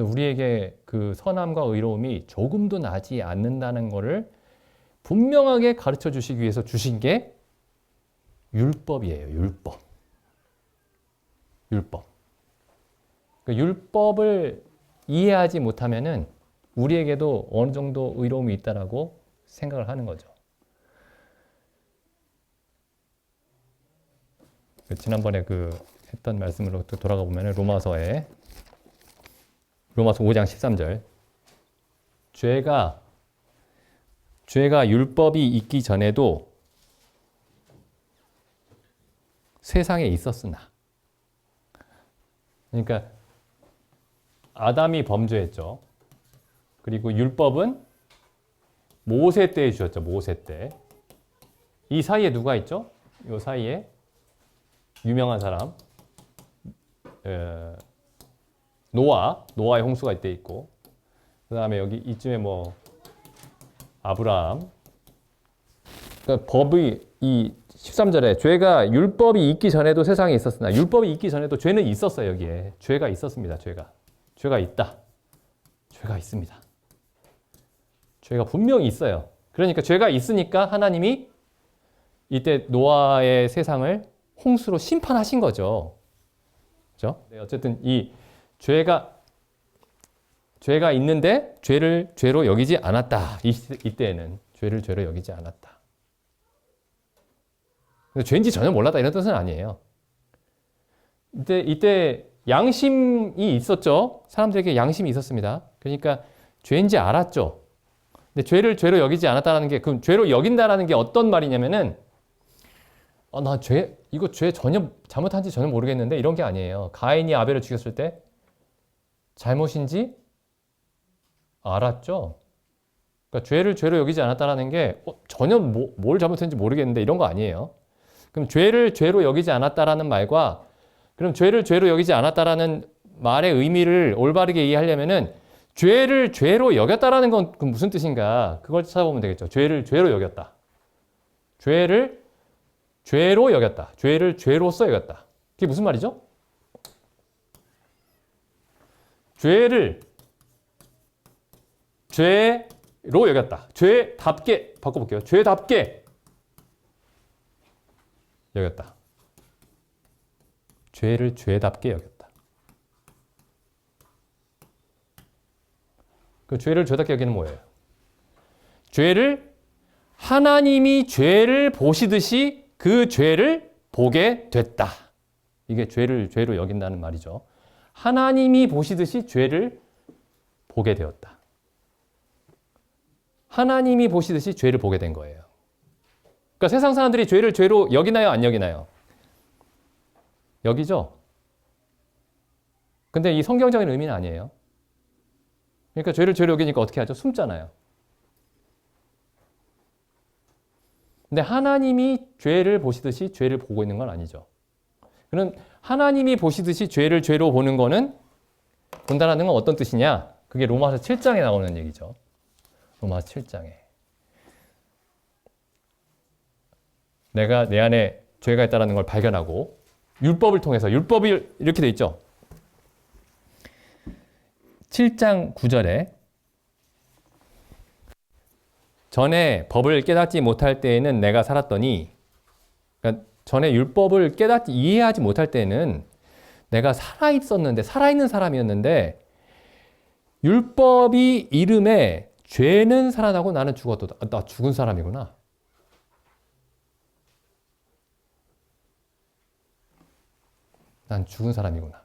우리에게 그 선함과 의로움이 조금도 나지 않는다는 것을 분명하게 가르쳐 주시기 위해서 주신 게 율법이에요. 율법. 율법. 그 율법을 이해하지 못하면은 우리에게도 어느 정도 의로움이 있다라고 생각을 하는 거죠. 지난번에 했던 말씀으로 또 돌아가 보면은 로마서 5장 13절. 죄가 율법이 있기 전에도 세상에 있었으나. 그러니까 아담이 범죄했죠. 그리고 율법은 모세 때에 주셨죠. 모세 때. 이 사이에 누가 있죠? 이 사이에 유명한 사람. 노아의 홍수가 이때 있고, 그 다음에 여기 이쯤에 아브라함. 그러니까 법이 이 13절에 죄가 율법이 있기 전에도 세상에 있었으나, 율법이 있기 전에도 죄는 있었어요. 여기에 죄가 있었습니다. 죄가 있다. 죄가 있습니다. 죄가 분명히 있어요. 그러니까 죄가 있으니까 하나님이 이때 노아의 세상을 홍수로 심판하신 거죠. 그렇죠? 네, 어쨌든 이 죄가 있는데 죄를 죄로 여기지 않았다. 이때에는 죄를 죄로 여기지 않았다. 죄인지 전혀 몰랐다 이런 뜻은 아니에요. 이때 양심이 있었죠. 사람들에게 양심이 있었습니다. 그러니까 죄인지 알았죠. 근데 죄를 죄로 여기지 않았다라는 게, 그럼 죄로 여긴다라는 게 어떤 말이냐면은 이거 죄 전혀 잘못한지 전혀 모르겠는데 이런 게 아니에요. 가인이 아벨을 죽였을 때 잘못인지 알았죠. 그러니까 죄를 죄로 여기지 않았다라는 게 전혀 뭘 잘못했는지 모르겠는데 이런 거 아니에요. 그럼 죄를 죄로 여기지 않았다라는 말과, 그럼 죄를 죄로 여기지 않았다라는 말의 의미를 올바르게 이해하려면은 죄를 죄로 여겼다라는 건 무슨 뜻인가? 그걸 찾아보면 되겠죠. 죄를 죄로 여겼다. 죄를 죄로 여겼다. 죄를 죄로서 여겼다. 그게 무슨 말이죠? 죄를 죄로 여겼다. 죄답게 바꿔볼게요. 죄답게 여겼다. 죄를 죄답게 여겼다. 그 죄를 죄답게 여기는 뭐예요? 하나님이 죄를 보시듯이 그 죄를 보게 됐다. 이게 죄를 죄로 여긴다는 말이죠. 하나님이 보시듯이 죄를 보게 되었다. 하나님이 보시듯이 죄를 보게 된 거예요. 그러니까 세상 사람들이 죄를 죄로 여기나요? 안 여기나요? 여기죠? 근데 이 성경적인 의미는 아니에요. 그러니까 죄를 죄로 여기니까 어떻게 하죠? 숨잖아요. 근데 하나님이 죄를 보시듯이 죄를 보고 있는 건 아니죠. 그럼 하나님이 보시듯이 죄를 죄로 보는 거는, 본다라는 건 어떤 뜻이냐? 그게 로마서 7장에 나오는 얘기죠. 로마서 7장에. 내가 내 안에 죄가 있다는 걸 발견하고, 율법을 통해서, 율법이 이렇게 돼 있죠. 7장 9절에 전에 법을 깨닫지 못할 때에는 내가 살았더니, 그러니까 전에 율법을 이해하지 못할 때에는 내가 살아있었는데, 살아있는 사람이었는데, 율법이 이름에 죄는 살아나고 나는 죽었다. 나 죽은 사람이구나. 난 죽은 사람이구나.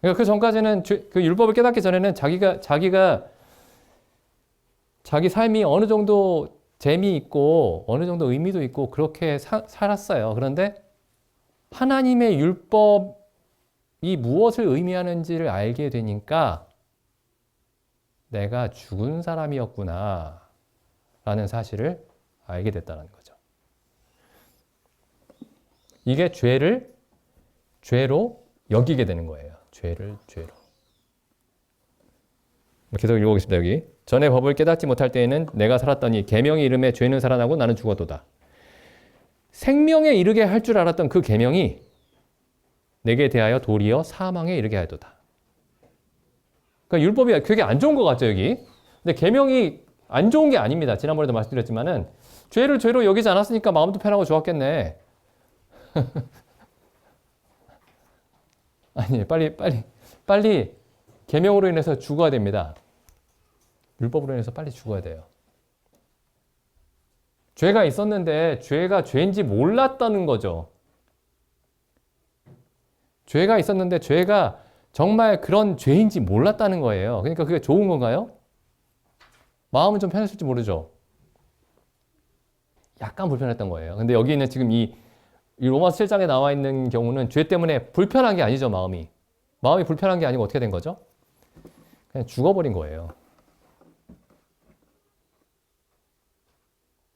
그러니까 그 전까지는 그 율법을 깨닫기 전에는 자기 삶이 어느 정도 재미있고 어느 정도 의미도 있고 그렇게 살았어요. 그런데 하나님의 율법이 무엇을 의미하는지를 알게 되니까 내가 죽은 사람이었구나 라는 사실을 알게 됐다는 거죠. 이게 죄를 죄로 여기게 되는 거예요. 죄를 죄로. 계속 읽어보겠습니다. 여기. 전에 법을 깨닫지 못할 때에는 내가 살았더니 계명의 이름에 죄는 살아나고 나는 죽었도다. 생명에 이르게 할 줄 알았던 그 계명이 내게 대하여 도리어 사망에 이르게 하였도다. 그러니까 율법이 되게 안 좋은 것 같죠, 여기. 근데 계명이 안 좋은 게 아닙니다. 지난번에도 말씀드렸지만은 죄를 죄로 여기지 않았으니까 마음도 편하고 좋았겠네. 아니, 빨리 계명으로 인해서 죽어야 됩니다. 율법으로 인해서 빨리 죽어야 돼요. 죄가 있었는데 죄가 죄인지 몰랐다는 거죠. 죄가 있었는데 죄가 정말 그런 죄인지 몰랐다는 거예요. 그러니까 그게 좋은 건가요? 마음은 좀 편했을지 모르죠. 약간 불편했던 거예요. 근데 여기 있는 지금 이 로마서 7장에 나와 있는 경우는 죄 때문에 불편한 게 아니죠, 마음이. 마음이 불편한 게 아니고 어떻게 된 거죠? 그냥 죽어버린 거예요.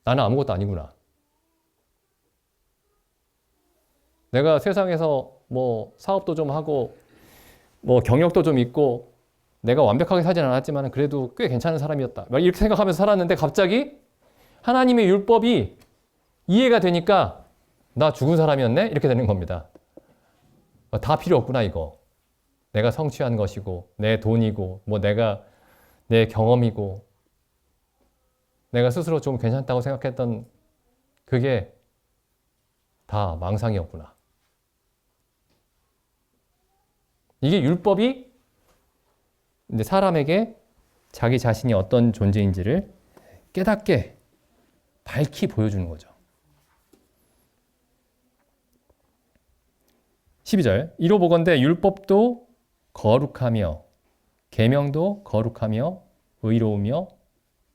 나는 아무것도 아니구나. 내가 세상에서 뭐 사업도 좀 하고 뭐 경력도 좀 있고 내가 완벽하게 살진 않았지만 그래도 꽤 괜찮은 사람이었다. 이렇게 생각하면서 살았는데 갑자기 하나님의 율법이 이해가 되니까 나 죽은 사람이었네? 이렇게 되는 겁니다. 다 필요 없구나, 이거. 내가 성취한 것이고 내 돈이고 뭐 내 경험이고 내가 스스로 좀 괜찮다고 생각했던 그게 다 망상이었구나. 이게 율법이 이제 사람에게 자기 자신이 어떤 존재인지를 깨닫게 밝히 보여주는 거죠. 12절 이로 보건대 율법도 거룩하며 계명도 거룩하며 의로우며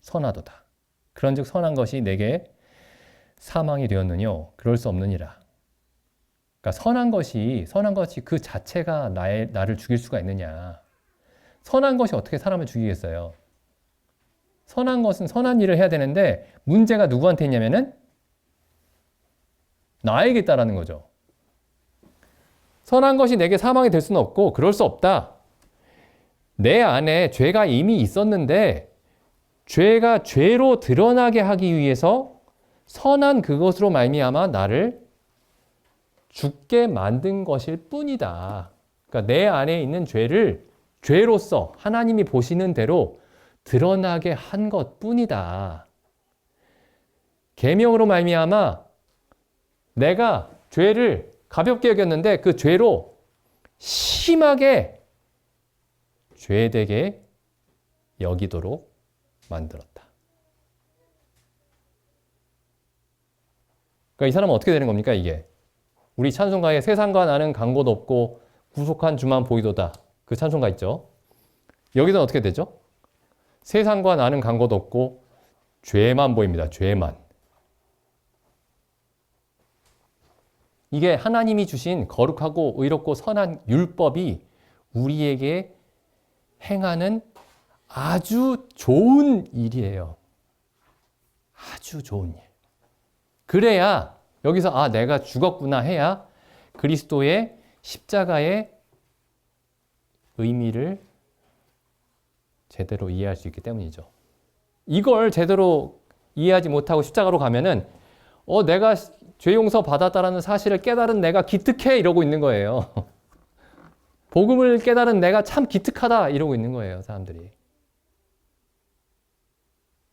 선하도다. 그런즉 선한 것이 내게 사망이 되었느뇨 그럴 수 없느니라. 그러니까 선한 것이 그 자체가 나를 죽일 수가 있느냐. 선한 것이 어떻게 사람을 죽이겠어요? 선한 것은 선한 일을 해야 되는데 문제가 누구한테 있냐면은 나에게 있다라는 거죠. 선한 것이 내게 사망이 될 수는 없고 그럴 수 없다. 내 안에 죄가 이미 있었는데 죄가 죄로 드러나게 하기 위해서 선한 그것으로 말미암아 나를 죽게 만든 것일 뿐이다. 그러니까 내 안에 있는 죄를 죄로서 하나님이 보시는 대로 드러나게 한 것뿐이다. 계명으로 말미암아 내가 죄를 가볍게 여겼는데 그 죄로 심하게 죄되게 여기도록 만들었다. 그러니까 이 사람은 어떻게 되는 겁니까, 이게? 우리 찬송가에 세상과 나는 간 곳 없고 구속한 주만 보이도다. 그 찬송가 있죠? 여기서는 어떻게 되죠? 세상과 나는 간 곳 없고 죄만 보입니다. 죄만. 이게 하나님이 주신 거룩하고 의롭고 선한 율법이 우리에게 행하는 아주 좋은 일이에요. 아주 좋은 일. 그래야 여기서 내가 죽었구나 해야 그리스도의 십자가의 의미를 제대로 이해할 수 있기 때문이죠. 이걸 제대로 이해하지 못하고 십자가로 가면은 내가 죄 용서 받았다라는 사실을 깨달은 내가 기특해 이러고 있는 거예요. 복음을 깨달은 내가 참 기특하다 이러고 있는 거예요, 사람들이.